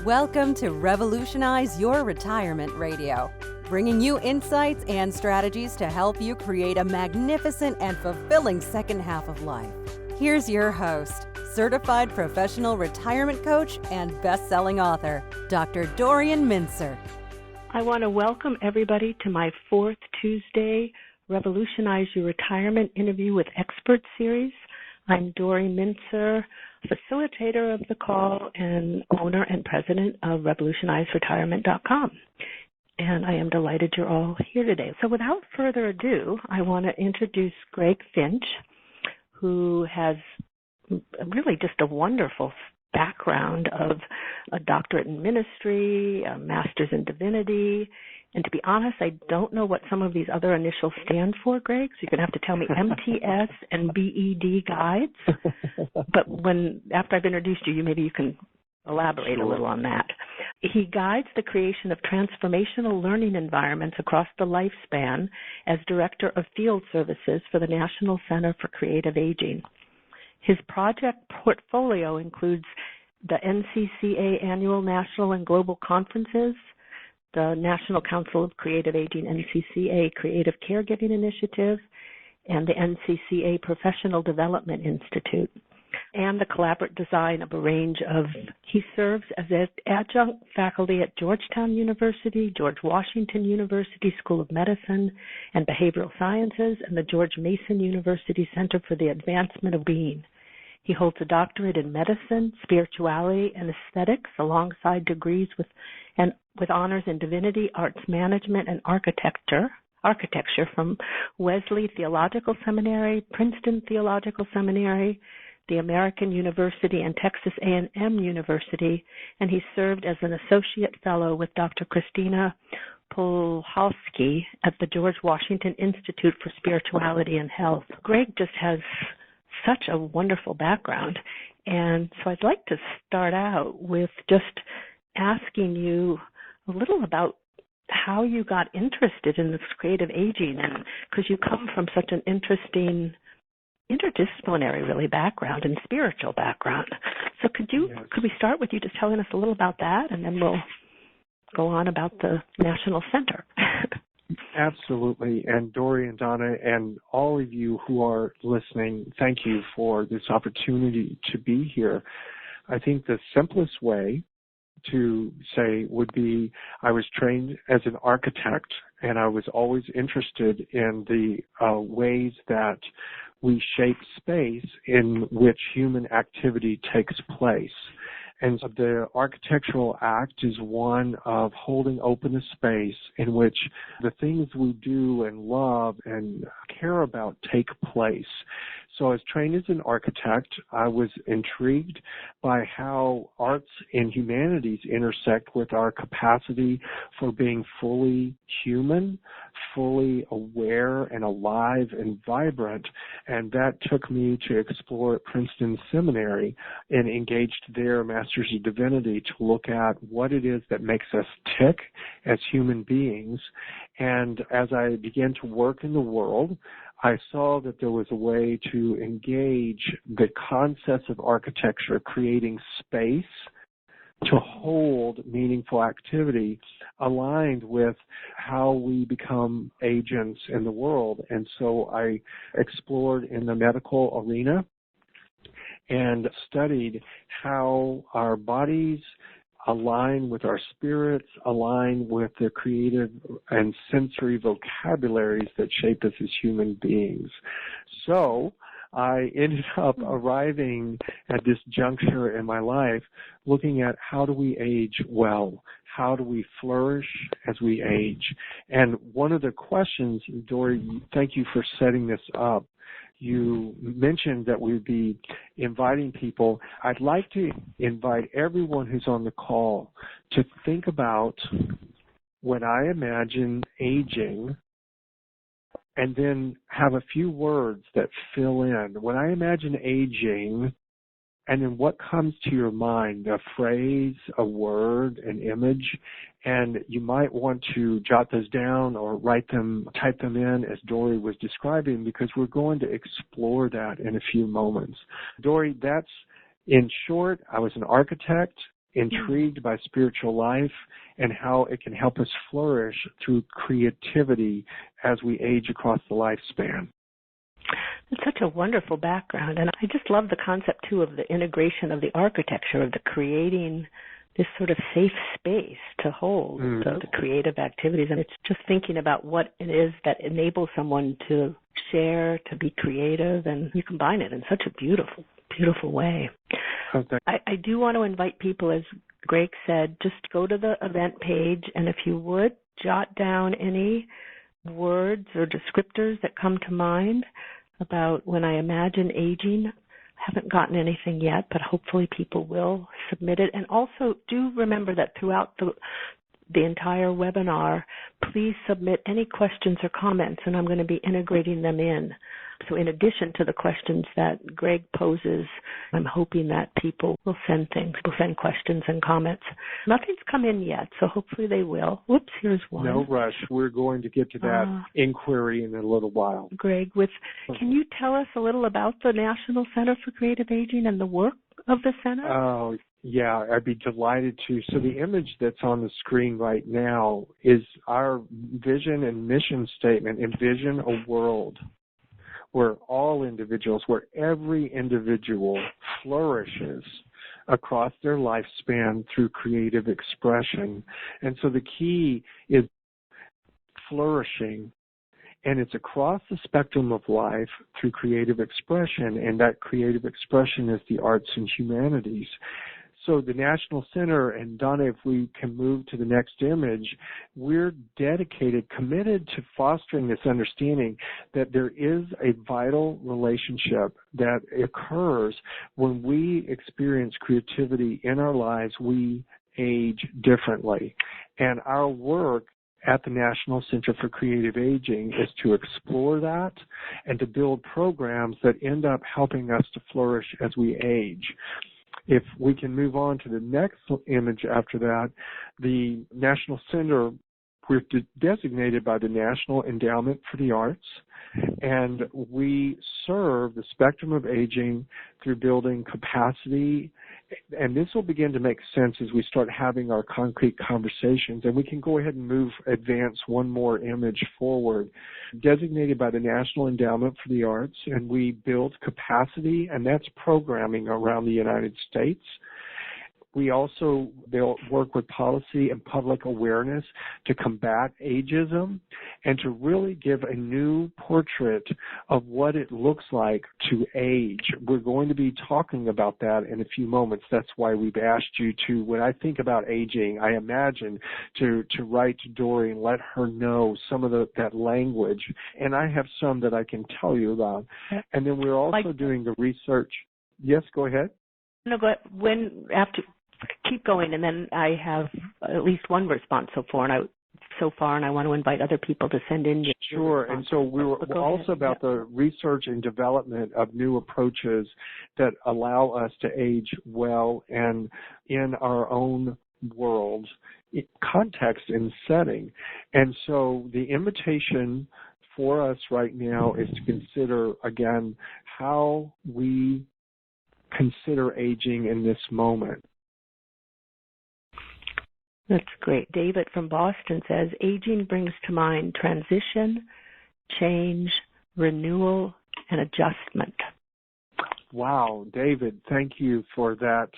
Welcome to Revolutionize Your Retirement Radio, bringing you insights and strategies to help you create a magnificent and fulfilling second half of life. Here's your host, certified professional retirement coach and best-selling author, Dr. Dorian Mintzer. I want to welcome everybody to my fourth Tuesday Revolutionize Your Retirement Interview with Experts series. I'm Dorian Mintzer, facilitator of the call and owner and president of revolutionizeretirement.com. And I am delighted you're all here today. So without further ado, I want to introduce Greg Finch, who has really just a wonderful background of a doctorate in ministry, a master's in divinity, and to be honest, I don't know what some of these other initials stand for, Greg, so you're going to have to tell me MTS and BED guides. But after I've introduced you, maybe you can elaborate a little on that. He guides the creation of transformational learning environments across the lifespan as Director of Field Services for the National Center for Creative Aging. His project portfolio includes the NCCA Annual National and Global Conferences, the National Council of Creative Aging NCCA Creative Caregiving Initiative, and the NCCA Professional Development Institute, and the collaborative design of a range of, he serves as an adjunct faculty at Georgetown University, George Washington University School of Medicine and Behavioral Sciences, and the George Mason University Center for the Advancement of Being. He holds a doctorate in medicine, spirituality, and aesthetics, alongside degrees with honors in divinity, arts management, and architecture from Wesley Theological Seminary, Princeton Theological Seminary, the American University, and Texas A&M University, and he served as an associate fellow with Dr. Christina Polhalski at the George Washington Institute for Spirituality and Health. Greg just has such a wonderful background, and so I'd like to start out with just asking you a little about how you got interested in this creative aging, and because you come from such an interesting interdisciplinary really background and spiritual background. So could we start with you just telling us a little about that, and then we'll go on about the National Center. Absolutely. And Dory and Donna and all of you who are listening, thank you for this opportunity to be here. I think the simplest way to say would be I was trained as an architect, and I was always interested in the ways that we shape space in which human activity takes place. And so the architectural act is one of holding open a space in which the things we do and love and care about take place. So as trained as an architect, I was intrigued by how arts and humanities intersect with our capacity for being fully human, fully aware and alive and vibrant. And that took me to explore at Princeton Seminary and engaged their Masters of Divinity to look at what it is that makes us tick as human beings. And as I began to work in the world, I saw that there was a way to engage the concepts of architecture, creating space to hold meaningful activity aligned with how we become agents in the world. And so I explored in the medical arena and studied how our bodies align with our spirits, align with the creative and sensory vocabularies that shape us as human beings. So I ended up arriving at this juncture in my life looking at how do we age well? How do we flourish as we age? And one of the questions, Dory, thank you for setting this up. You mentioned that we'd be inviting people. I'd like to invite everyone who's on the call to think about when I imagine aging, and then have a few words that fill in. When I imagine aging, and then what comes to your mind, a phrase, a word, an image, and you might want to jot those down or write them, type them in as Dory was describing, because we're going to explore that in a few moments. Dory, that's, in short, I was an architect intrigued by spiritual life and how it can help us flourish through creativity as we age across the lifespan. It's such a wonderful background, and I just love the concept, too, of the integration of the architecture, of the creating this sort of safe space to hold the creative activities. And it's just thinking about what it is that enables someone to share, to be creative, and you combine it in such a beautiful, beautiful way. Okay. I do want to invite people, as Greg said, just go to the event page, and if you would, jot down any words or descriptors that come to mind about when I imagine aging. I haven't gotten anything yet, but hopefully people will submit it. And also do remember that throughout the entire webinar, please submit any questions or comments, and I'm going to be integrating them in. So in addition to the questions that Greg poses, I'm hoping that people will send questions and comments. Nothing's come in yet, so hopefully they will. Whoops, here's one. No rush. We're going to get to that inquiry in a little while. Greg, can you tell us a little about the National Center for Creative Aging and the work of the center? Oh, yeah, I'd be delighted to. So the image that's on the screen right now is our vision and mission statement. Envision a world where all individuals, where every individual flourishes across their lifespan through creative expression. And so the key is flourishing, and it's across the spectrum of life through creative expression, and that creative expression is the arts and humanities. So the National Center, and Donna, if we can move to the next image, we're dedicated, committed to fostering this understanding that there is a vital relationship that occurs when we experience creativity in our lives. We age differently. And our work at the National Center for Creative Aging is to explore that and to build programs that end up helping us to flourish as we age. If we can move on to the next image after that, the National Center, we're designated by the National Endowment for the Arts, and we serve the spectrum of aging through building capacity, and this will begin to make sense as we start having our concrete conversations, and we can go ahead and advance one more image forward. Designated by the National Endowment for the Arts, and we build capacity, and that's programming around the United States. We also work with policy and public awareness to combat ageism and to really give a new portrait of what it looks like to age. We're going to be talking about that in a few moments. That's why we've asked you to, when I think about aging, I imagine to write to Dory and let her know some of that language. And I have some that I can tell you about. And then we're also doing the research. Yes, go ahead. No, go ahead. Keep going, and then I have at least one response so far, and I want to invite other people to send in. Sure, and so we were also about the research and development of new approaches that allow us to age well and in our own world, context and setting. And so the invitation for us right now is to consider, again, how we consider aging in this moment. That's great. David from Boston says, aging brings to mind transition, change, renewal, and adjustment. Wow, David, thank you for that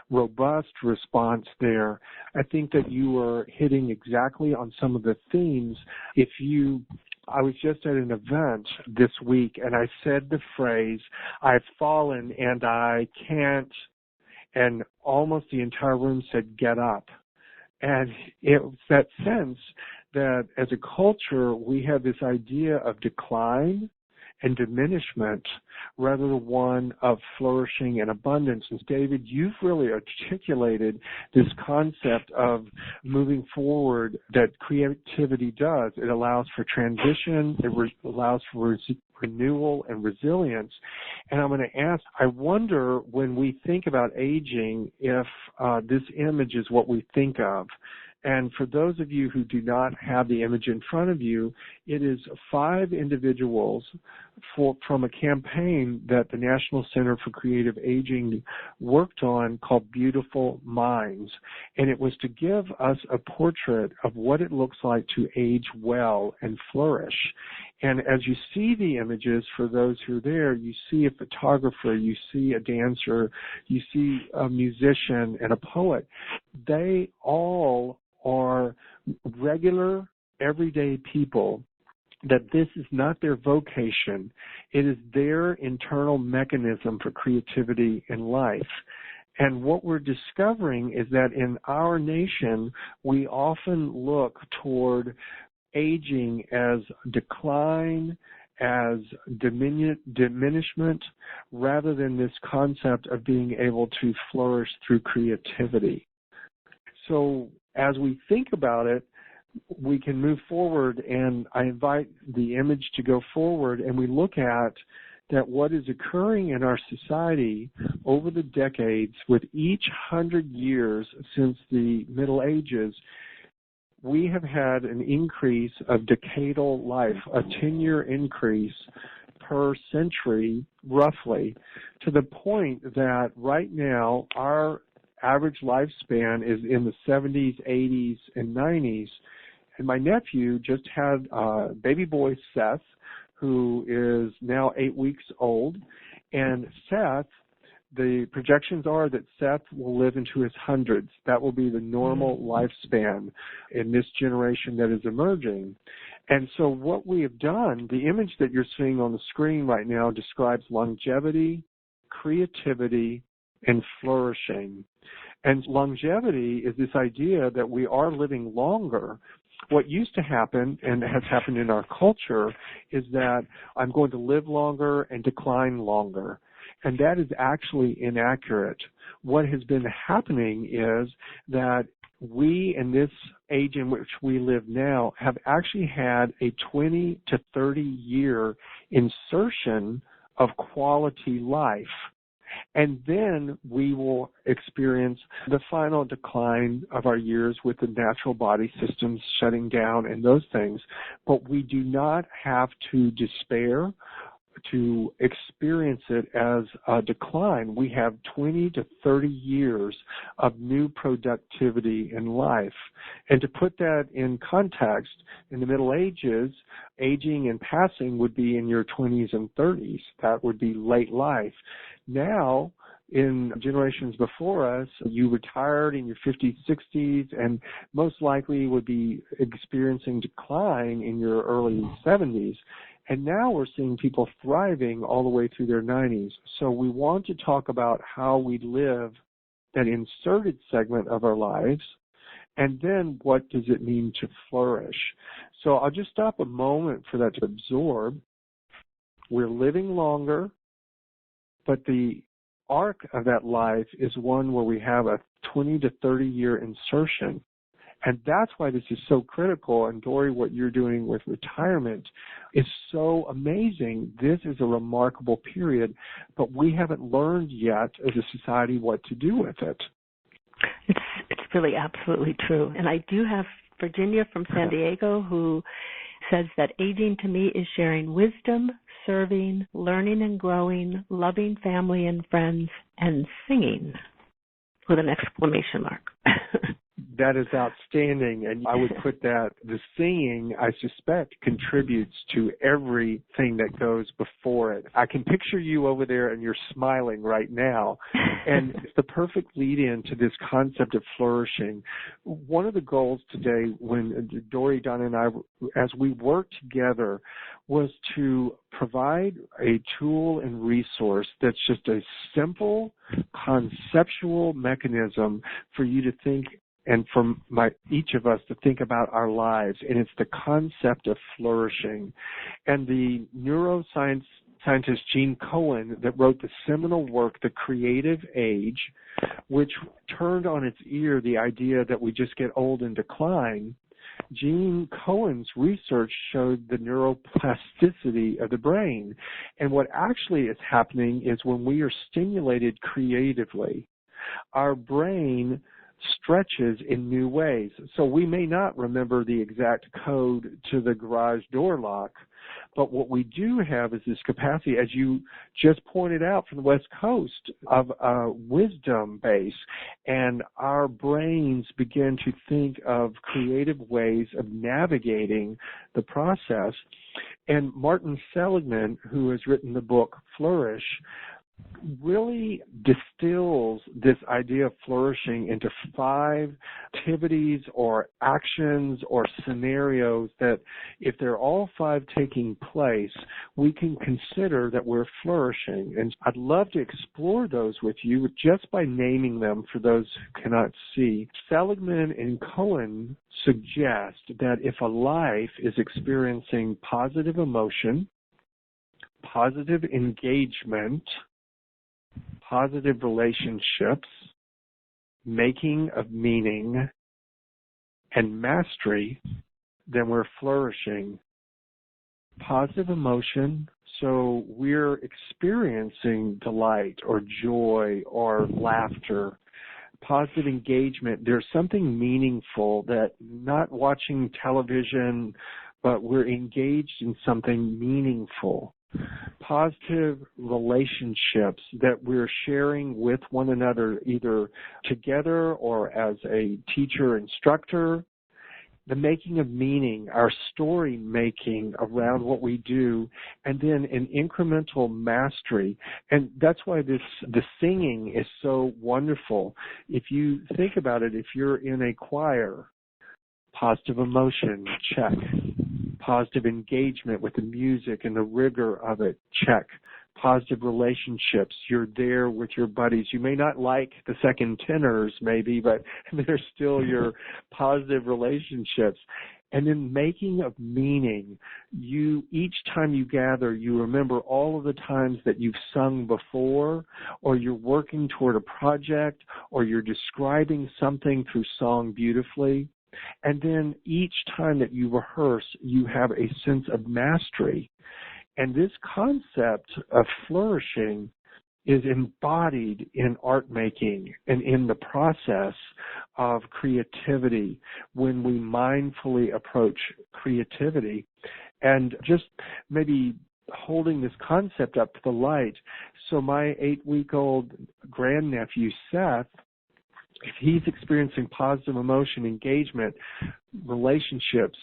robust response there. I think that you are hitting exactly on some of the themes. I was just at an event this week, and I said the phrase, I've fallen and I can't, and almost the entire room said, get up. And it was that sense that as a culture, we have this idea of decline and diminishment rather than one of flourishing and abundance. And David, you've really articulated this concept of moving forward that creativity does. It allows for transition, it allows for renewal and resilience. And I'm going to ask, I wonder when we think about aging if this image is what we think of. And for those of you who do not have the image in front of you, it is 5 individuals from a campaign that the National Center for Creative Aging worked on called Beautiful Minds. And it was to give us a portrait of what it looks like to age well and flourish. And as you see the images, for those who are there, you see a photographer, you see a dancer, you see a musician and a poet. They all are regular, everyday people, that this is not their vocation. It is their internal mechanism for creativity in life. And what we're discovering is that in our nation, we often look toward aging as decline, as diminishment, rather than this concept of being able to flourish through creativity. So as we think about it, we can move forward, and I invite the image to go forward, and we look at that what is occurring in our society over the decades with each 100 years since the Middle Ages. We have had an increase of decadal life, a 10-year increase per century, roughly, to the point that right now our average lifespan is in the 70s, 80s, and 90s. And my nephew just had baby boy Seth, who is now 8 weeks old. And Seth, the projections are that Seth will live into his hundreds. That will be the normal lifespan in this generation that is emerging. And so what we have done, the image that you're seeing on the screen right now describes longevity, creativity, and flourishing. And longevity is this idea that we are living longer. What used to happen, and has happened in our culture, is that I'm going to live longer and decline longer. And that is actually inaccurate. What has been happening is that we, in this age in which we live now, have actually had a 20 to 30 year insertion of quality life. And then we will experience the final decline of our years with the natural body systems shutting down and those things. But we do not have to despair to experience it as a decline. We have 20 to 30 years of new productivity in life. And to put that in context, in the Middle Ages, aging and passing would be in your 20s and 30s. That would be late life. Now, in generations before us, you retired in your 50s, 60s, and most likely would be experiencing decline in your early 70s. And now we're seeing people thriving all the way through their 90s. So we want to talk about how we live that inserted segment of our lives, and then what does it mean to flourish. So I'll just stop a moment for that to absorb. We're living longer, but the arc of that life is one where we have a 20 to 30 year insertion. And that's why this is so critical. And Dori, what you're doing with retirement is so amazing. This is a remarkable period, but we haven't learned yet as a society what to do with it. It's really absolutely true. And I do have Virginia from San Diego who says that aging to me is sharing wisdom, serving, learning and growing, loving family and friends, and singing, with an exclamation mark. That is outstanding, and I would put that the singing, I suspect, contributes to everything that goes before it. I can picture you over there, and you're smiling right now, and it's the perfect lead-in to this concept of flourishing. One of the goals today, when Dori, Donna, and I, as we worked together, was to provide a tool and resource that's just a simple, conceptual mechanism for you to think and from each of us to think about our lives, and it's the concept of flourishing. And the neuroscience scientist Gene Cohen that wrote the seminal work, The Creative Age, which turned on its ear the idea that we just get old and decline, Gene Cohen's research showed the neuroplasticity of the brain. And what actually is happening is when we are stimulated creatively, our brain stretches in new ways. So we may not remember the exact code to the garage door lock, but what we do have is this capacity, as you just pointed out from the West Coast, of a wisdom base, and our brains begin to think of creative ways of navigating the process. And Martin Seligman, who has written the book Flourish, really distills this idea of flourishing into 5 activities or actions or scenarios that, if they're all 5 taking place, we can consider that we're flourishing. And I'd love to explore those with you just by naming them for those who cannot see. Seligman and Cohen suggest that if a life is experiencing positive emotion, positive engagement, positive relationships, making of meaning, and mastery, then we're flourishing. Positive emotion, so we're experiencing delight or joy or laughter. Positive engagement, there's something meaningful, that not watching television, but we're engaged in something meaningful. Positive relationships, that we're sharing with one another, either together or as a teacher instructor. The making of meaning, our story making around what we do, and then an incremental mastery. And that's why the singing is so wonderful. If you think about it, if you're in a choir, positive emotion, check. Positive engagement with the music and the rigor of it, check. Positive relationships, you're there with your buddies. You may not like the second tenors maybe, but they're still your positive relationships. And then making of meaning, each time you gather, you remember all of the times that you've sung before, or you're working toward a project, or you're describing something through song beautifully. And then each time that you rehearse, you have a sense of mastery. And this concept of flourishing is embodied in art making and in the process of creativity when we mindfully approach creativity. And just maybe holding this concept up to the light. So my 8-week-old grandnephew, Seth, if he's experiencing positive emotion, engagement, relationships,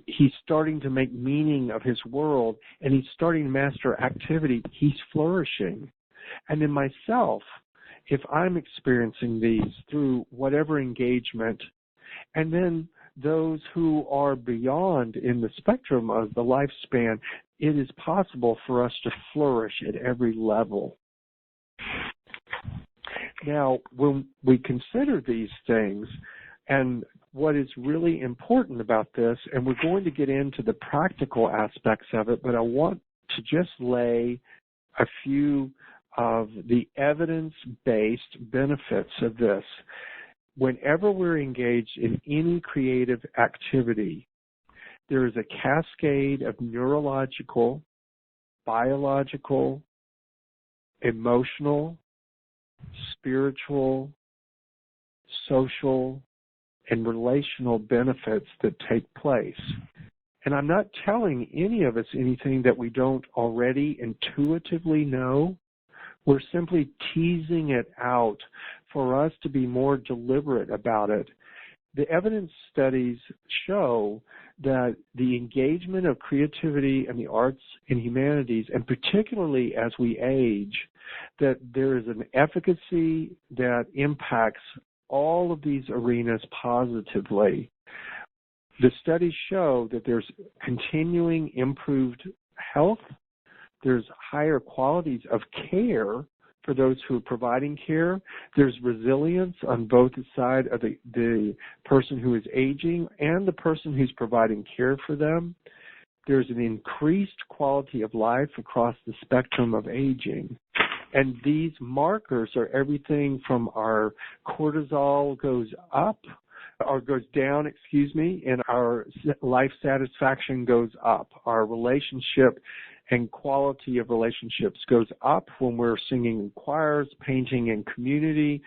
he's starting to make meaning of his world, and he's starting to master activity, he's flourishing. And in myself, if I'm experiencing these through whatever engagement, and then those who are beyond in the spectrum of the lifespan, it is possible for us to flourish at every level. Now, when we consider these things, and what is really important about this, and we're going to get into the practical aspects of it, but I want to just lay a few of the evidence-based benefits of this. Whenever we're engaged in any creative activity, there is a cascade of neurological, biological, emotional, spiritual, social, and relational benefits that take place. And I'm not telling any of us anything that we don't already intuitively know. We're simply teasing it out for us to be more deliberate about it. The evidence studies show that the engagement of creativity and the arts and humanities, and particularly as we age, that there is an efficacy that impacts all of these arenas positively. The studies show that there's continuing improved health, there's higher qualities of care for those who are providing care, there's resilience on both the side of the person who is aging and the person who's providing care for them. There's an increased quality of life across the spectrum of aging. And these markers are everything from our cortisol goes down, and our life satisfaction goes up. Our relationship and quality of relationships goes up when we're singing in choirs, painting in community,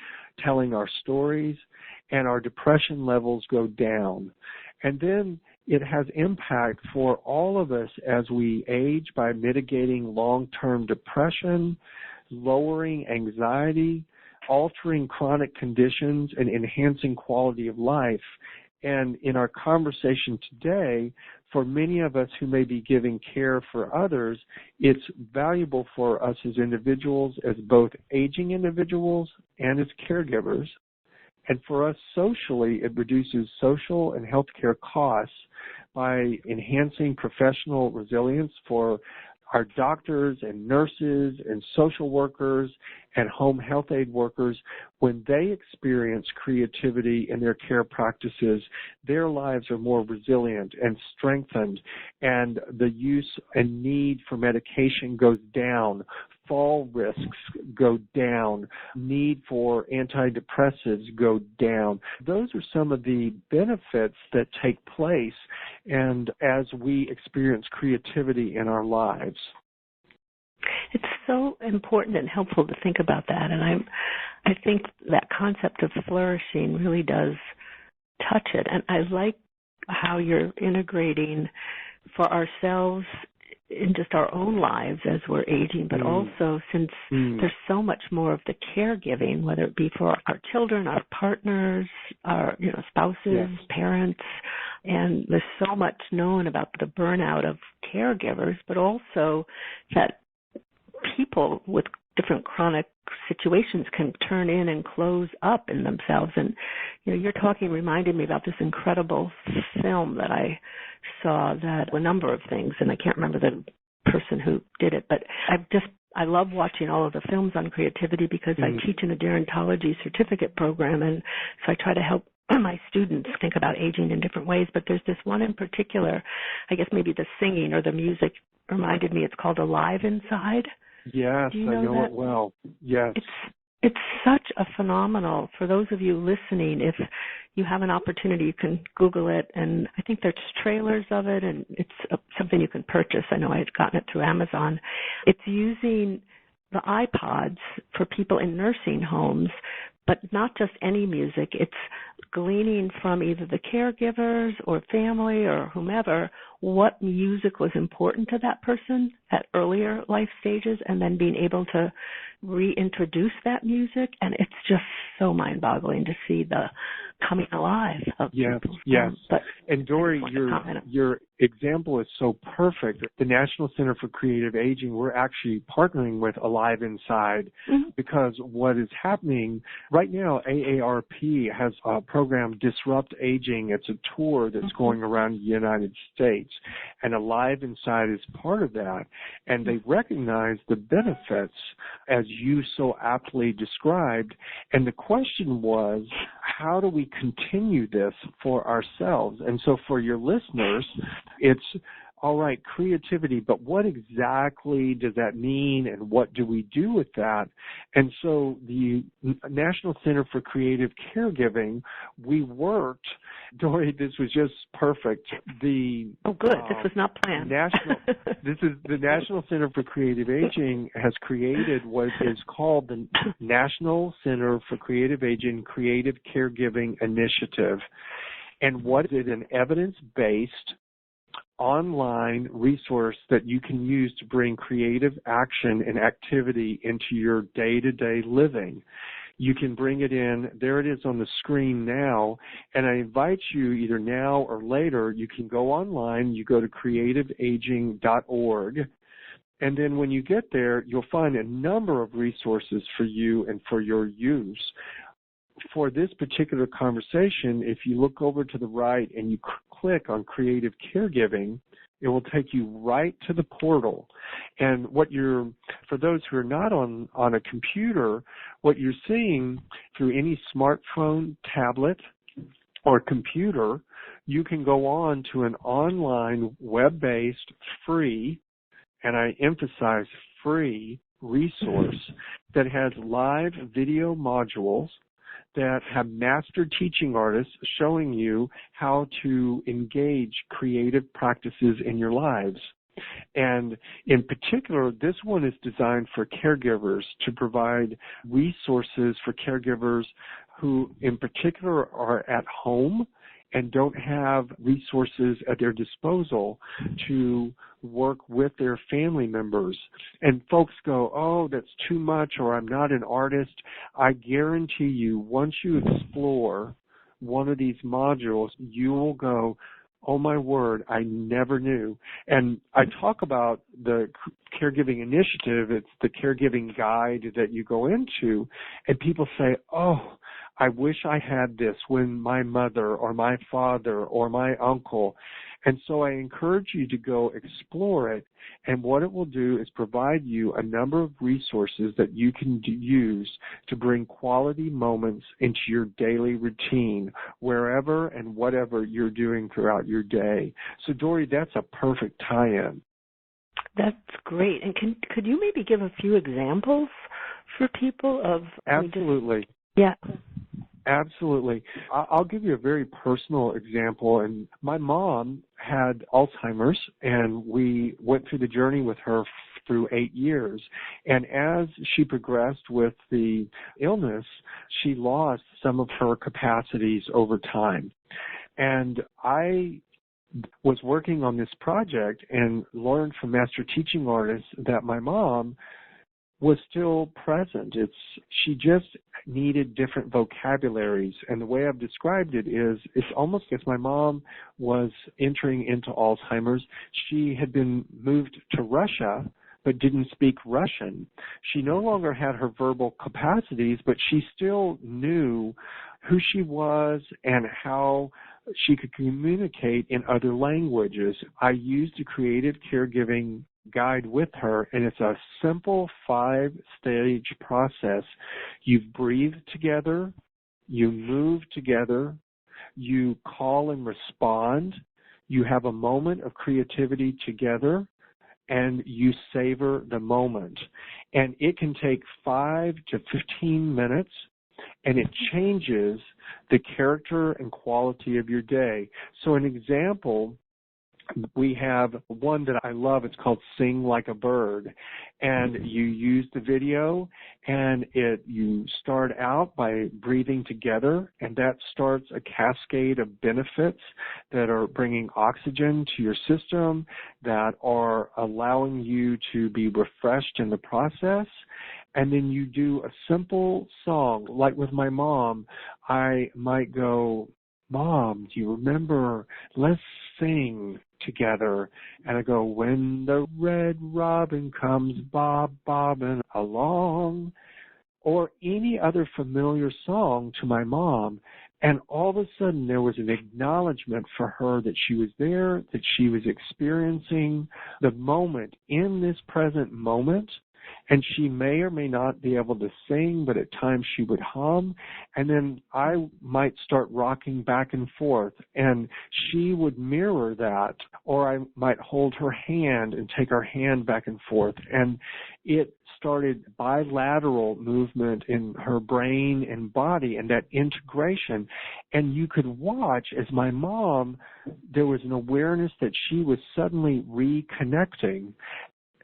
telling our stories. and our depression levels go down. And then it has impact for all of us as we age by mitigating long-term depression, lowering anxiety, altering chronic conditions, and enhancing quality of life. And in our conversation today, for many of us who may be giving care for others, it's valuable for us as individuals, as both aging individuals and as caregivers. And for us socially, it reduces social and healthcare costs by enhancing professional resilience for our doctors and nurses and social workers and home health aid workers. When they experience creativity in their care practices, their lives are more resilient and strengthened, and the use and need for medication goes down. Fall risks go down. Need for antidepressants go down. Those are some of the benefits that take place and as we experience creativity in our lives. It's so important and helpful to think about that, and I think that concept of flourishing really does touch it. And I like how you're integrating for ourselves in just our own lives as we're aging, but also since there's so much more of the caregiving, whether it be for our children, our partners, our spouses, parents, and there's so much known about the burnout of caregivers, but also that people with different chronic situations can turn in and close up in themselves. And your talking reminded me about this incredible film that I saw that a number of things, and I can't remember the person who did it, but I love watching all of the films on creativity because I teach in a gerontology certificate program, and so I try to help my students think about aging in different ways. But there's this one in particular, I guess maybe the singing or the music reminded me, it's called Alive Inside. Yes, I know it well. Yes. It's such a phenomenal, for those of you listening, if you have an opportunity, you can Google it, and I think there's trailers of it, and it's something you can purchase. I know I had gotten it through Amazon. It's using the iPods for people in nursing homes, but not just any music. It's gleaning from either the caregivers or family or whomever what music was important to that person at earlier life stages, and then being able to reintroduce that music. And it's just so mind-boggling to see the coming alive of people. Yes. And Dori, your example is so perfect. The National Center for Creative Aging, we're actually partnering with Alive Inside because what is happening right now, AARP has a program, Disrupt Aging. It's a tour that's going around the United States, and Alive Inside is part of that. And they recognize the benefits, as you so aptly described. And the question was, how do we continue this for ourselves? And so for your listeners, it's all right, creativity, but what exactly does that mean, and what do we do with that? And so the National Center for Creative Caregiving, we worked, Dori, this was just perfect. This was not planned. The National Center for Creative Aging has created what is called the National Center for Creative Aging Creative Caregiving Initiative. And what is it? An evidence-based online resource that you can use to bring creative action and activity into your day-to-day living. You can bring it in. There it is on the screen now. And I invite you, either now or later, you can go online. You go to creativeaging.org. And then when you get there, you'll find a number of resources for you and for your use. For this particular conversation, if you look over to the right and you click on Creative Caregiving, it will take you right to the portal. And for those who are not on a computer, what you're seeing through any smartphone, tablet, or computer, you can go on to an online, web-based, free, and I emphasize free, resource that has live video modules that have master teaching artists showing you how to engage creative practices in your lives. And in particular, this one is designed for caregivers to provide resources for caregivers who in particular are at home and don't have resources at their disposal to work with their family members. And folks go, oh, that's too much, or I'm not an artist. I guarantee you, once you explore one of these modules, you will go, oh my word, I never knew. And I talk about the caregiving initiative. It's the caregiving guide that you go into, and people say, oh, I wish I had this when my mother or my father or my uncle. And so I encourage you to go explore it. And what it will do is provide you a number of resources that you can use to bring quality moments into your daily routine, wherever and whatever you're doing throughout your day. So, Dori, that's a perfect tie-in. That's great. And could you maybe give a few examples for people of... Absolutely. Yeah. Absolutely. I'll give you a very personal example. And my mom had Alzheimer's, and we went through the journey with her through 8 years. And as she progressed with the illness, she lost some of her capacities over time. And I was working on this project and learned from master teaching artists that my mom was still present. She just needed different vocabularies. And the way I've described it is, it's almost as my mom was entering into Alzheimer's. She had been moved to Russia, but didn't speak Russian. She no longer had her verbal capacities, but she still knew who she was and how she could communicate in other languages. I used a creative caregiving guide with her, and it's a simple 5-stage process. You breathe together, you move together, you call and respond, you have a moment of creativity together, and you savor the moment. And it can take 5 to 15 minutes, and it changes the character and quality of your day. So an example, we have one that I love. It's called Sing Like a Bird. And you use the video, and you start out by breathing together, and that starts a cascade of benefits that are bringing oxygen to your system, that are allowing you to be refreshed in the process. And then you do a simple song. Like with my mom, I might go, Mom, do you remember? Let's sing together. And I go, when the red robin comes bobbing along, or any other familiar song to my mom. And all of a sudden there was an acknowledgement for her that she was there, that she was experiencing the moment in this present moment. And she may or may not be able to sing, but at times she would hum. And then I might start rocking back and forth, and she would mirror that. Or I might hold her hand and take our hand back and forth. And it started bilateral movement in her brain and body, and that integration. And you could watch as my mom, there was an awareness that she was suddenly reconnecting.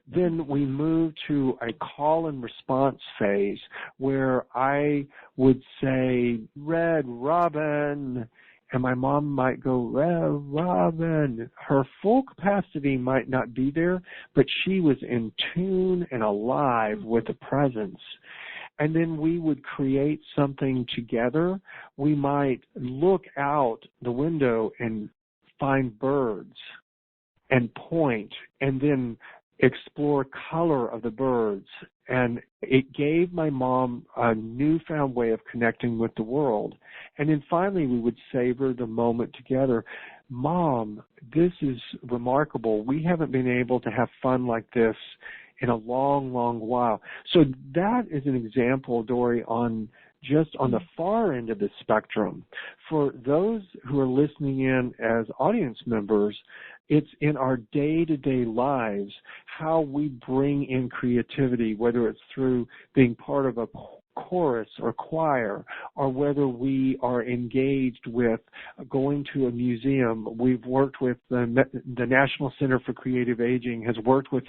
Then we moved to a call and response phase where I would say, Red Robin, and my mom might go, Red Robin. Her full capacity might not be there, but she was in tune and alive with the presence. And then we would create something together. We might look out the window and find birds and point, and then explore color of the birds. And it gave my mom a newfound way of connecting with the world. And then finally we would savor the moment together. Mom, this is remarkable. We haven't been able to have fun like this in a long, long while. So that is an example, Dori, on the far end of the spectrum. For those who are listening in as audience members, it's in our day-to-day lives how we bring in creativity, whether it's through being part of a chorus or choir, or whether we are engaged with going to a museum. We've worked with the National Center for Creative Aging, has worked with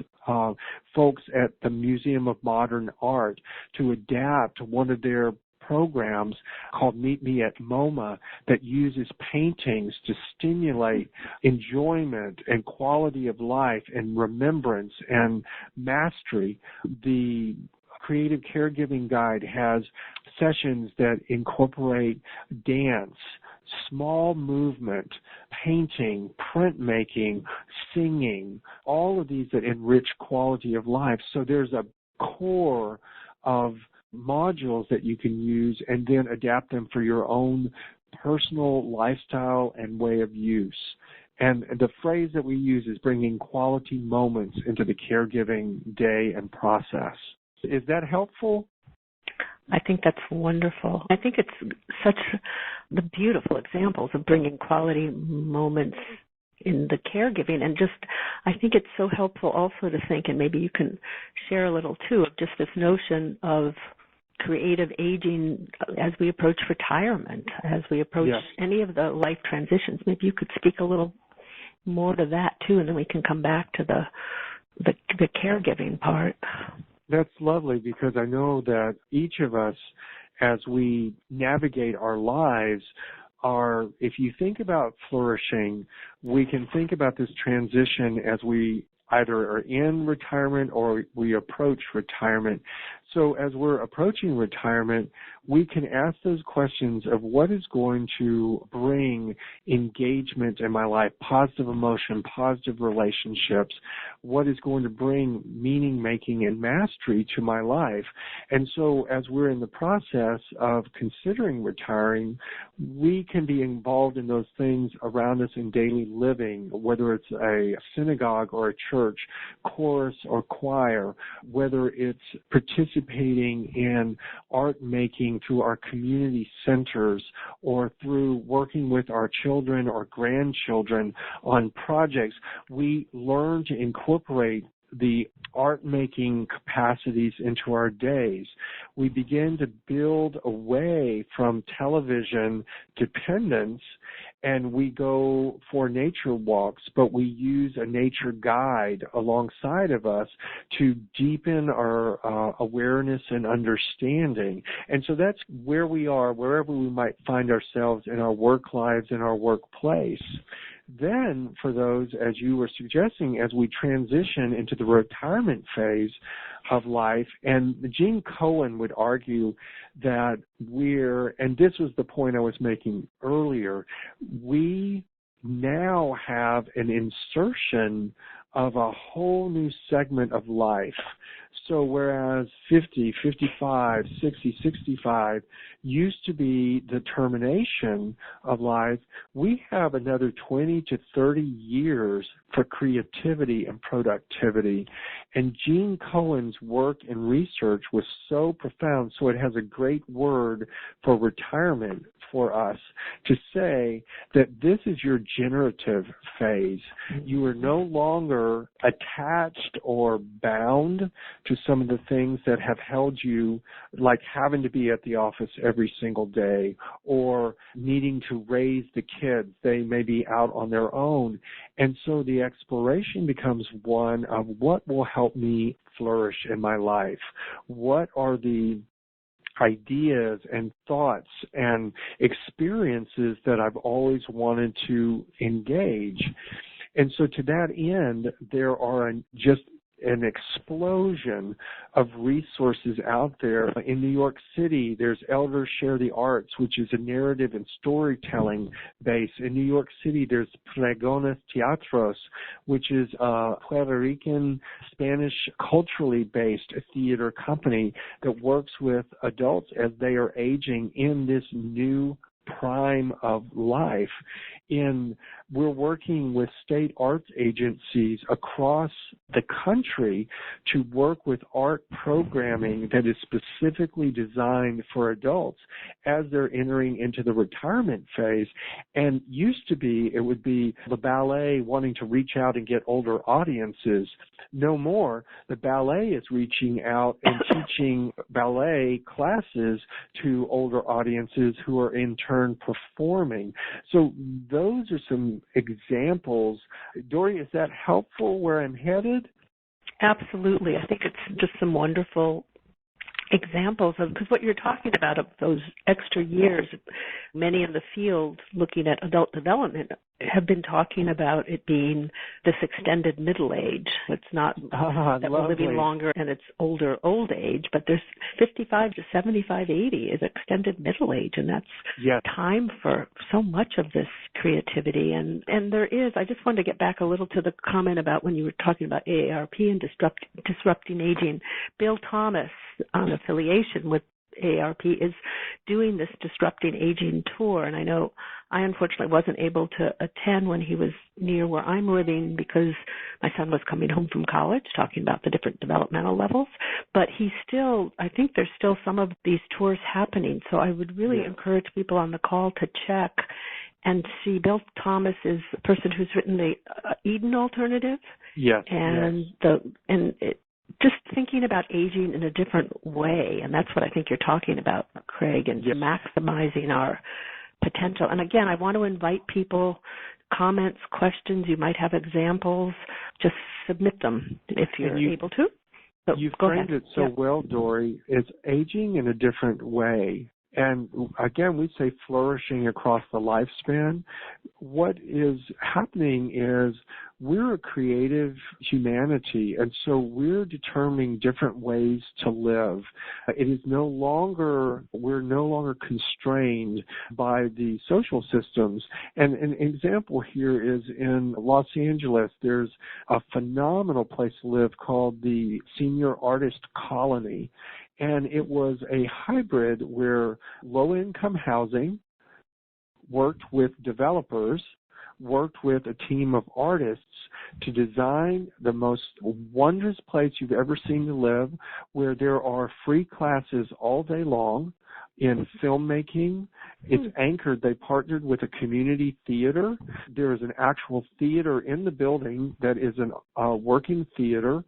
folks at the Museum of Modern Art to adapt one of their programs called Meet Me at MoMA that uses paintings to stimulate enjoyment and quality of life and remembrance and mastery. The Creative Caregiving Guide has sessions that incorporate dance, small movement, painting, printmaking, singing, all of these that enrich quality of life. So there's a core of modules that you can use and then adapt them for your own personal lifestyle and way of use. And the phrase that we use is bringing quality moments into the caregiving day and process. Is that helpful? I think that's wonderful. I think it's such the beautiful examples of bringing quality moments in the caregiving, and just I think it's so helpful also to think, and maybe you can share a little too, of just this notion of creative aging as we approach retirement, as we approach any of the life transitions. Maybe you could speak a little more to that too, and then we can come back to the caregiving part. That's lovely, because I know that each of us, as we navigate our lives, if you think about flourishing, we can think about this transition as we either are in retirement or we approach retirement. So as we're approaching retirement, we can ask those questions of what is going to bring engagement in my life, positive emotion, positive relationships, what is going to bring meaning making and mastery to my life. And so as we're in the process of considering retiring, we can be involved in those things around us in daily living, whether it's a synagogue or a church, chorus or choir, whether it's participating in art making through our community centers or through working with our children or grandchildren on projects. We learn to incorporate the art-making capacities into our days. We begin to build away from television dependence, and we go for nature walks, but we use a nature guide alongside of us to deepen our awareness and understanding. And so that's where we are, wherever we might find ourselves in our work lives, in our workplace. Then, for those, as you were suggesting, as we transition into the retirement phase of life, and Gene Cohen would argue that and this was the point I was making earlier, we now have an insertion of a whole new segment of life. So whereas 50, 55, 60, 65 used to be the termination of life, we have another 20 to 30 years for creativity and productivity. And Gene Cohen's work and research was so profound, so it has a great word for retirement for us to say that this is your generative phase. You are no longer attached or bound to some of the things that have held you, like having to be at the office every single day or needing to raise the kids. They may be out on their own. And so the exploration becomes one of what will help me flourish in my life. What are the ideas and thoughts and experiences that I've always wanted to engage? And so to that end, there are just an explosion of resources out there. In New York City, there's Elders Share the Arts, which is a narrative and storytelling base. In New York City, there's Pregones Teatros, which is a Puerto Rican, Spanish, culturally based theater company that works with adults as they are aging in this new prime of life. We're working with state arts agencies across the country to work with art programming that is specifically designed for adults as they're entering into the retirement phase. And used to be, it would be the ballet wanting to reach out and get older audiences. No more. The ballet is reaching out and teaching ballet classes to older audiences who are in turn performing. So those are some examples. Dory, is that helpful where I'm headed? Absolutely. I think it's just some wonderful examples of, because what you're talking about of those extra years, many in the field looking at adult development have been talking about it being this extended middle age. It's not that we're living longer and it's older old age, but there's 55 to 75, 80 is extended middle age, and that's time for so much of this creativity. And there is, I just wanted to get back a little to the comment about when you were talking about AARP and disrupting aging. Bill Thomas, on affiliation with AARP, is doing this Disrupting Aging tour, and I know I unfortunately wasn't able to attend when he was near where I'm living because my son was coming home from college talking about the different developmental levels, but I think there's still some of these tours happening, so I would really encourage people on the call to check and see. Bill Thomas is the person who's written the Eden Alternative. Yes. Just thinking about aging in a different way, and that's what I think you're talking about, Craig, and maximizing our potential. And again, I want to invite people, comments, questions, you might have examples, just submit them if you're able to. So you've framed it so well, Dory. It's aging in a different way. And again, we say flourishing across the lifespan. What is happening is we're a creative humanity, and so we're determining different ways to live. We're no longer constrained by the social systems. And an example here is in Los Angeles, there's a phenomenal place to live called the Senior Artist Colony. And it was a hybrid where low-income housing worked with developers, worked with a team of artists to design the most wondrous place you've ever seen to live, where there are free classes all day long in filmmaking. It's anchored. They partnered with a community theater. There is an actual theater in the building that is a working theater.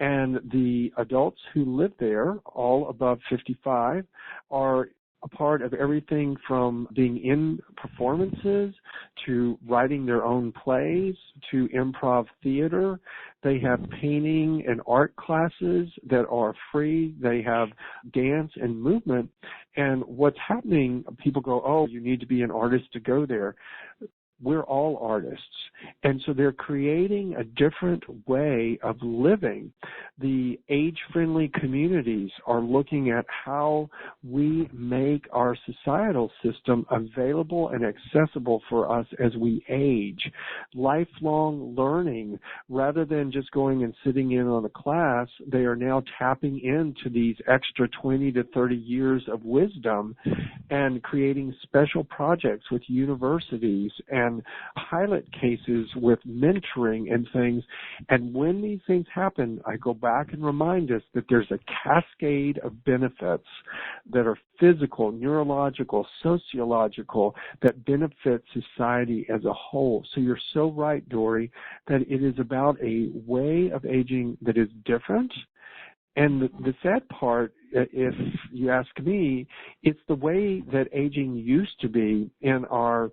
And the adults who live there, all above 55, are a part of everything from being in performances to writing their own plays to improv theater. They have painting and art classes that are free. They have dance and movement. And what's happening, people go, oh, you need to be an artist to go there. We're all artists. And so they're creating a different way of living. The age-friendly communities are looking at how we make our societal system available and accessible for us as we age. Lifelong learning, rather than just going and sitting in on a class, they are now tapping into these extra 20 to 30 years of wisdom and creating special projects with universities and pilot cases with mentoring and things. And when these things happen, I go back and remind us that there's a cascade of benefits that are physical, neurological, sociological, that benefit society as a whole. So you're so right, Dory, that it is about a way of aging that is different. And the sad part, if you ask me, it's the way that aging used to be in our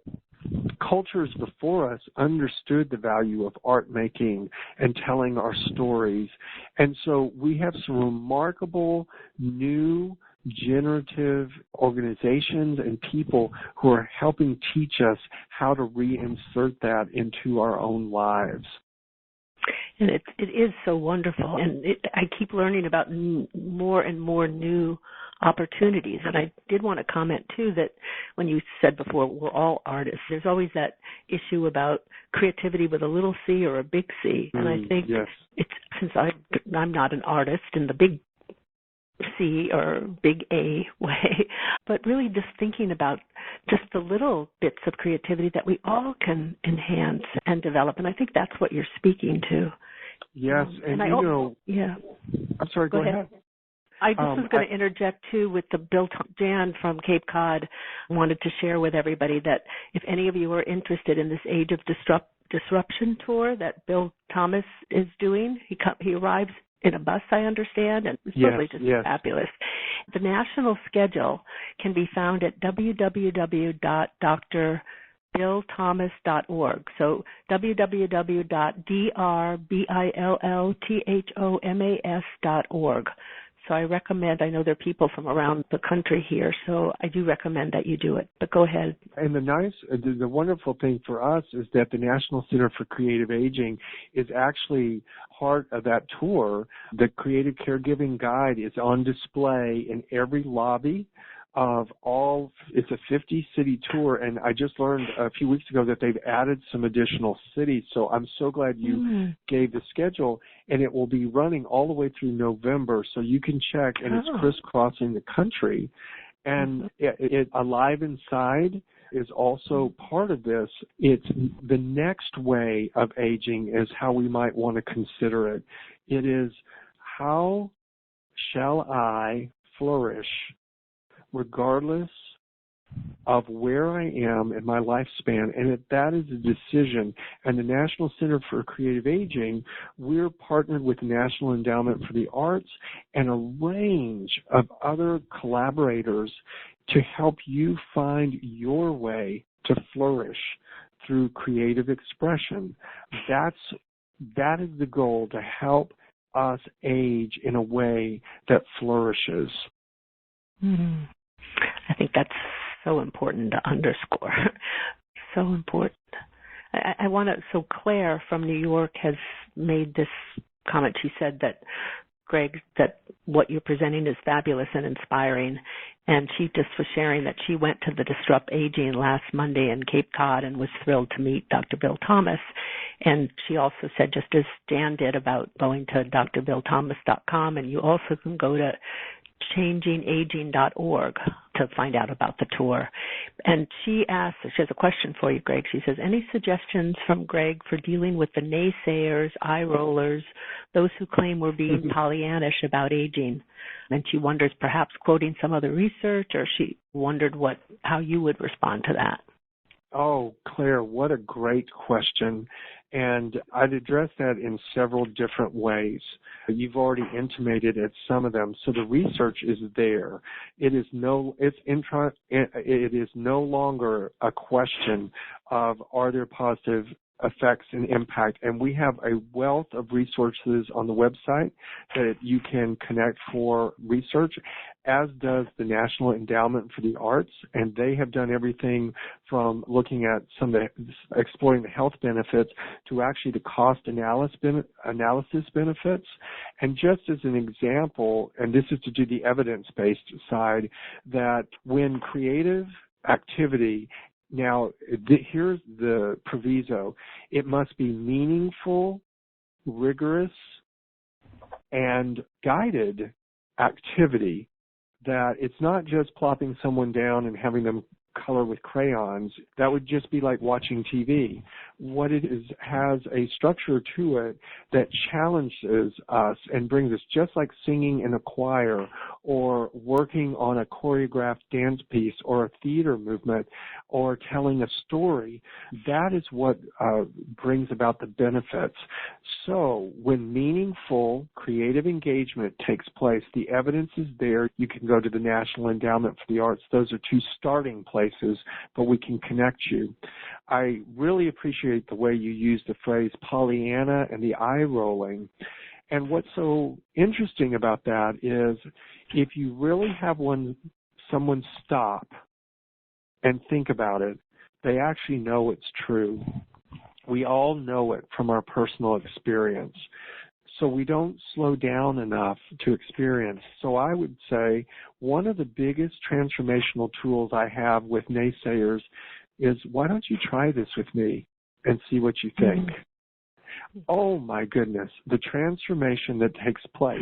cultures before us understood the value of art making and telling our stories. And so we have some remarkable new generative organizations and people who are helping teach us how to reinsert that into our own lives. And it is so wonderful. And I keep learning about more and more new opportunities. And I did want to comment, too, that when you said before, we're all artists, there's always that issue about creativity with a little C or a big C. And I think it's, since I'm not an artist in the big C or big A way, but really just thinking about just the little bits of creativity that we all can enhance and develop. And I think that's what you're speaking to. Yes, and you know, yeah. I'm sorry, go ahead. I just was going to interject, too, with the Jan from Cape Cod wanted to share with everybody that if any of you are interested in this Age of Disruption tour that Bill Thomas is doing, he arrives in a bus, I understand, and it's really just fabulous. The national schedule can be found at www.drbillthomas.org. So www.drbillthomas.org. So I recommend, I know there are people from around the country here, so I do recommend that you do it. But go ahead. And the wonderful thing for us is that the National Center for Creative Aging is actually part of that tour. The Creative Caregiving Guide is on display in every lobby of it's a 50-city tour, and I just learned a few weeks ago that they've added some additional cities, so I'm so glad you gave the schedule, and it will be running all the way through November, so you can check, and it's crisscrossing the country, and it Alive Inside is also part of this. It's the next way of aging is how we might want to consider it. It is, how shall I flourish regardless of where I am in my lifespan, and that is a decision. And the National Center for Creative Aging, we're partnered with the National Endowment for the Arts and a range of other collaborators to help you find your way to flourish through creative expression. That is the goal, to help us age in a way that flourishes. Mm-hmm. I think that's so important to underscore. So important. I want to, so Claire from New York has made this comment. She said that, Greg, that what you're presenting is fabulous and inspiring. And she just was sharing that she went to the Disrupt Aging last Monday in Cape Cod and was thrilled to meet Dr. Bill Thomas. And she also said, just as Jan did, about going to drbillthomas.com, and you also can go to changingaging.org to find out about the tour. And she asked, she has a question for you, Greg. She says, any suggestions from Greg for dealing with the naysayers, eye rollers, those who claim we're being Pollyannish about aging? And she wonders, perhaps quoting some other research, or she wondered how you would respond to that. Oh, Claire, what a great question. And I'd address that in several different ways. You've already intimated at some of them. So the research is there. It is no longer a question of, are there positive effects and impact, and we have a wealth of resources on the website that you can connect for research, as does the National Endowment for the Arts, and they have done everything from looking at exploring the health benefits to actually the cost analysis benefits. And just as an example, and this is to do the evidence-based side, that when creative activity, now, here's the proviso. It must be meaningful, rigorous, and guided activity, that it's not just plopping someone down and having them color with crayons. That would just be like watching TV. What it is has a structure to it that challenges us and brings us, just like singing in a choir or working on a choreographed dance piece or a theater movement or telling a story. That is what brings about the benefits. So when meaningful creative engagement takes place, the evidence is there. You can go to the National Endowment for the Arts. Those are two starting places, but we can connect you. I really appreciate the way you use the phrase Pollyanna and the eye rolling. And what's so interesting about that is, if you really have someone stop and think about it, they actually know it's true. We all know it from our personal experience. So we don't slow down enough to experience. So I would say one of the biggest transformational tools I have with naysayers is, why don't you try this with me and see what you think? Oh my goodness, the transformation that takes place.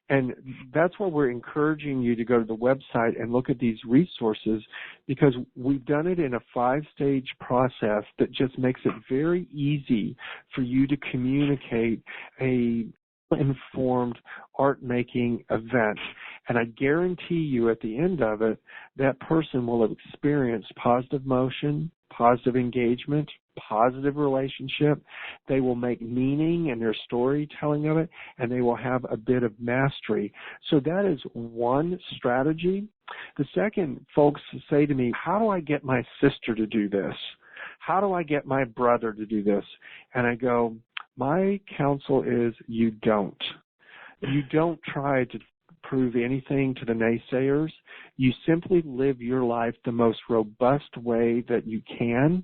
And that's why we're encouraging you to go to the website and look at these resources, because we've done it in a 5-stage process that just makes it very easy for you to communicate a informed art-making event. And I guarantee you at the end of it, that person will have experienced positive motion, positive engagement, positive relationship. They will make meaning in their storytelling of it, and they will have a bit of mastery. So that is one strategy. The second, folks say to me, how do I get my sister to do this? How do I get my brother to do this? And I go, my counsel is you don't. You don't try to prove anything to the naysayers. You simply live your life the most robust way that you can.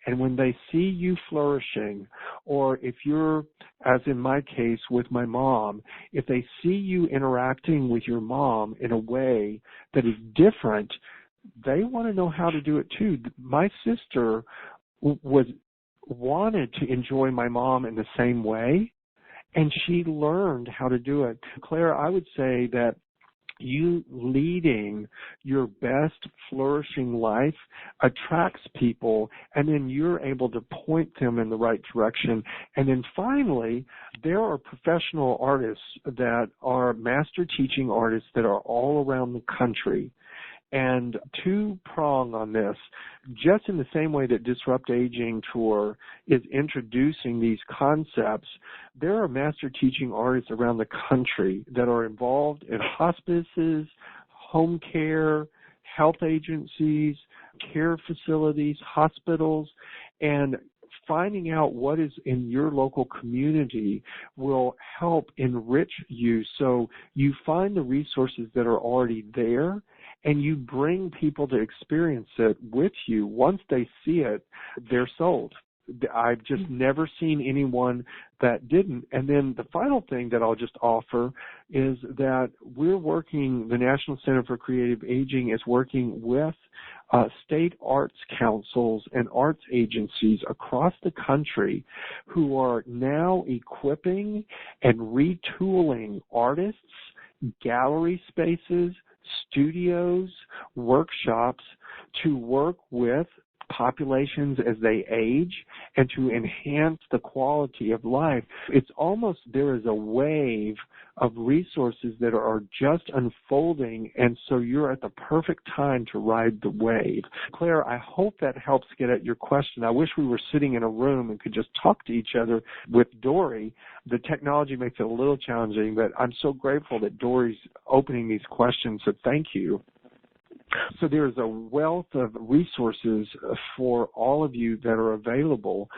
And when they see you flourishing, or if you're, as in my case with my mom, if they see you interacting with your mom in a way that is different, they want to know how to do it too. My sister wanted to enjoy my mom in the same way, and she learned how to do it. Claire, I would say that you leading your best flourishing life attracts people, and then you're able to point them in the right direction. And then finally, there are professional artists that are master teaching artists that are all around the country. And two-prong on this, just in the same way that Disrupt Aging Tour is introducing these concepts, there are master teaching artists around the country that are involved in hospices, home care, health agencies, care facilities, hospitals, and finding out what is in your local community will help enrich you. So you find the resources that are already there, and you bring people to experience it with you. Once they see it, they're sold. I've just never seen anyone that didn't. And then the final thing that I'll just offer is that the National Center for Creative Aging is working with state arts councils and arts agencies across the country who are now equipping and retooling artists, gallery spaces, studios, workshops to work with populations as they age and to enhance the quality of life. It's almost there is a wave of resources that are just unfolding, and so you're at the perfect time to ride the wave. Claire, I hope that helps get at your question. I wish we were sitting in a room and could just talk to each other with Dory. The technology makes it a little challenging, but I'm so grateful that Dory's opening these questions, so thank you. So there's a wealth of resources for all of you that are available.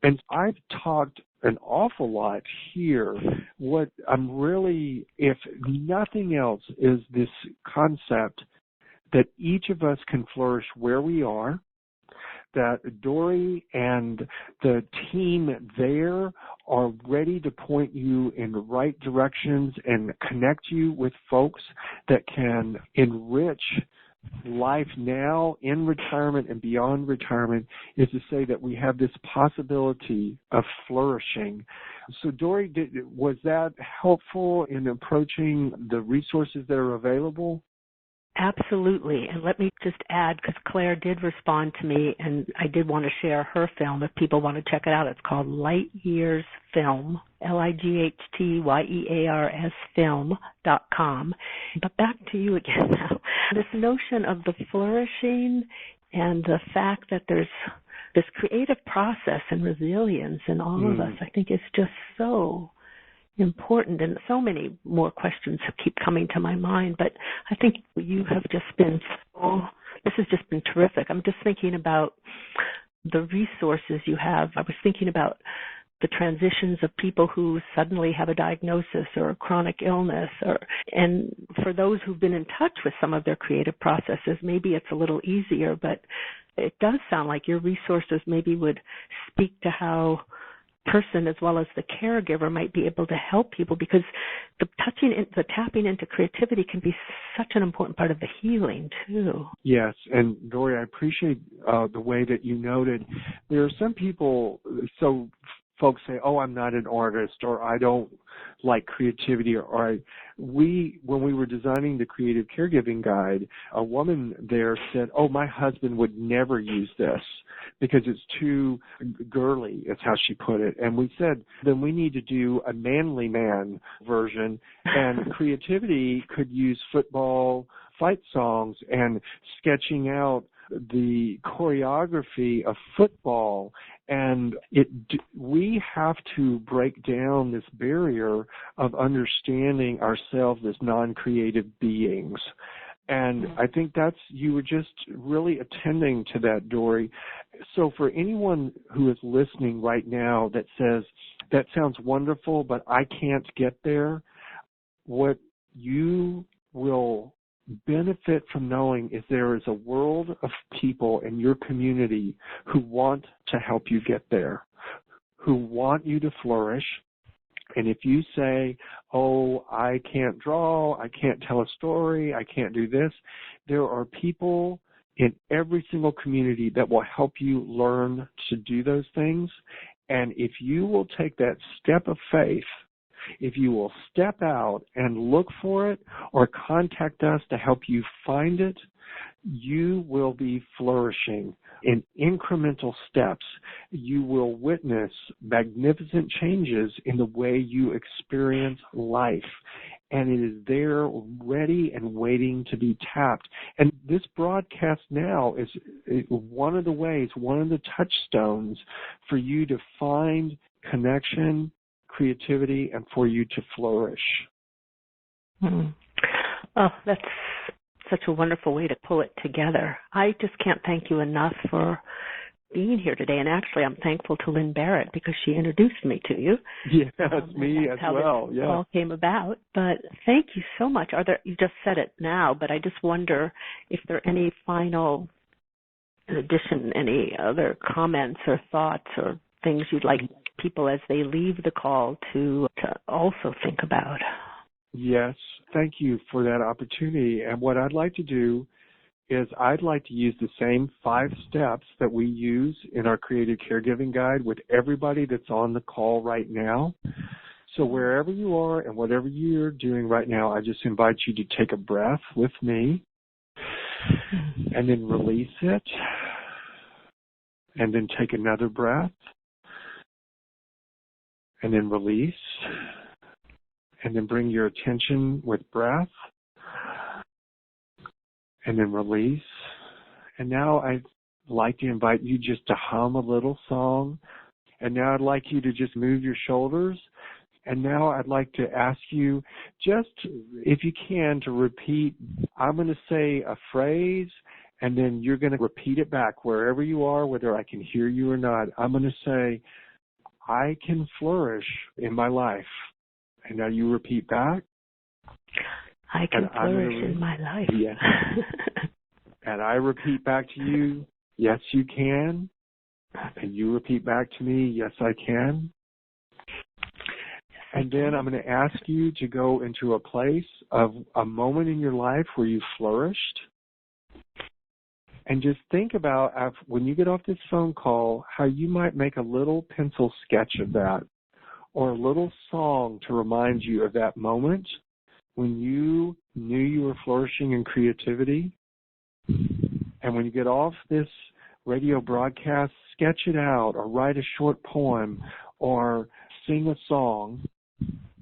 And I've talked an awful lot here. What I'm really, if nothing else, is this concept that each of us can flourish where we are, that Dory and the team there are ready to point you in the right directions and connect you with folks that can enrich life now, in retirement and beyond retirement, is to say that we have this possibility of flourishing. So, Dory, was that helpful in approaching the resources that are available? Absolutely. And let me just add, because Claire did respond to me, and I did want to share her film if people want to check it out. It's called Light Years Film, LIGHTYEARS film.com. But back to you again now. This notion of the flourishing and the fact that there's this creative process and resilience in all of us, I think is just so important, and so many more questions keep coming to my mind, but I think you have just been this has just been terrific. I'm just thinking about the resources you have. I was thinking about the transitions of people who suddenly have a diagnosis or a chronic illness, and for those who've been in touch with some of their creative processes, maybe it's a little easier, but it does sound like your resources maybe would speak to how person as well as the caregiver might be able to help people, because the tapping into creativity can be such an important part of the healing too. Yes, and Dory, I appreciate the way that you noted there are some people. So folks say, oh, I'm not an artist, or I don't like creativity, when we were designing the Creative Caregiving Guide, a woman there said, oh, my husband would never use this because it's too girly, is how she put it. And we said, then we need to do a manly man version, and creativity could use football fight songs and sketching out the choreography of football, and we have to break down this barrier of understanding ourselves as non-creative beings. And I think you were just really attending to that, Dory. So for anyone who is listening right now that says, that sounds wonderful, but I can't get there, what you will benefit from knowing is there is a world of people in your community who want to help you get there, who want you to flourish. And if you say, oh, I can't draw, I can't tell a story, I can't do this, there are people in every single community that will help you learn to do those things. And if you will take that step of faith, if you will step out and look for it or contact us to help you find it, you will be flourishing in incremental steps. You will witness magnificent changes in the way you experience life. And it is there ready and waiting to be tapped. And this broadcast now is one of the ways, one of the touchstones for you to find connection, creativity, and for you to flourish. Oh, that's such a wonderful way to pull it together. I just can't thank you enough for being here today. And actually, I'm thankful to Lynn Barrett because she introduced me to you. Yes, me as well. This all came about. But thank you so much. You just said it now, but I just wonder if there are any final, in addition, any other comments or thoughts or things you'd like people as they leave the call to also think about. Yes, thank you for that opportunity. And what I'd like to do is I'd like to use the same 5 steps that we use in our Creative Caregiving Guide with everybody that's on the call right now. So wherever you are and whatever you're doing right now, I just invite you to take a breath with me and then release it, and then take another breath and then release, and then bring your attention with breath, and then release. And now I'd like to invite you just to hum a little song. And now I'd like you to just move your shoulders. And now I'd like to ask you just, if you can, to repeat. I'm going to say a phrase, and then you're going to repeat it back wherever you are, whether I can hear you or not. I'm going to say, I can flourish in my life. And now you repeat back. I can flourish in my life. Yes. And I repeat back to you, yes, you can. And you repeat back to me, yes, I can. And then I'm going to ask you to go into a place of a moment in your life where you flourished. And just think about, when you get off this phone call, how you might make a little pencil sketch of that, or a little song to remind you of that moment when you knew you were flourishing in creativity. And when you get off this radio broadcast, sketch it out, or write a short poem, or sing a song.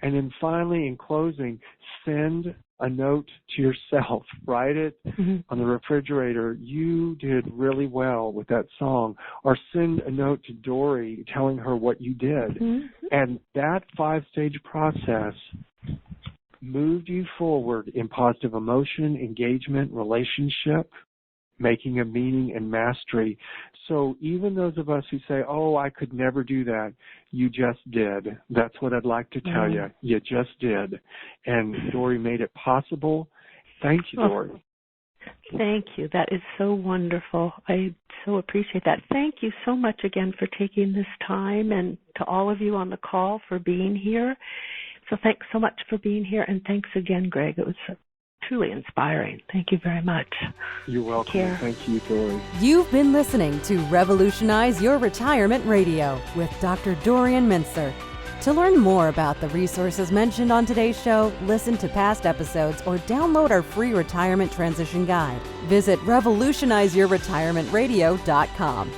And then finally, in closing, send a note to yourself. Write it on the refrigerator. You did really well with that song. Or send a note to Dory telling her what you did. And that 5-stage process moved you forward in positive emotion, engagement, relationship, making a meaning, and mastery. So even those of us who say, oh, I could never do that, you just did. That's what I'd like to tell you. You just did. And Dory made it possible. Thank you, Dory. Thank you. That is so wonderful. I so appreciate that. Thank you so much again for taking this time, and to all of you on the call for being here. So thanks so much for being here, and thanks again, Greg. It was truly inspiring. Thank you very much. You're welcome. Care. Thank you, Dory. You've been listening to Revolutionize Your Retirement Radio with Dr. Dorian Mintzer. To learn more about the resources mentioned on today's show, listen to past episodes, or download our free retirement transition guide, visit revolutionizeyourretirementradio.com.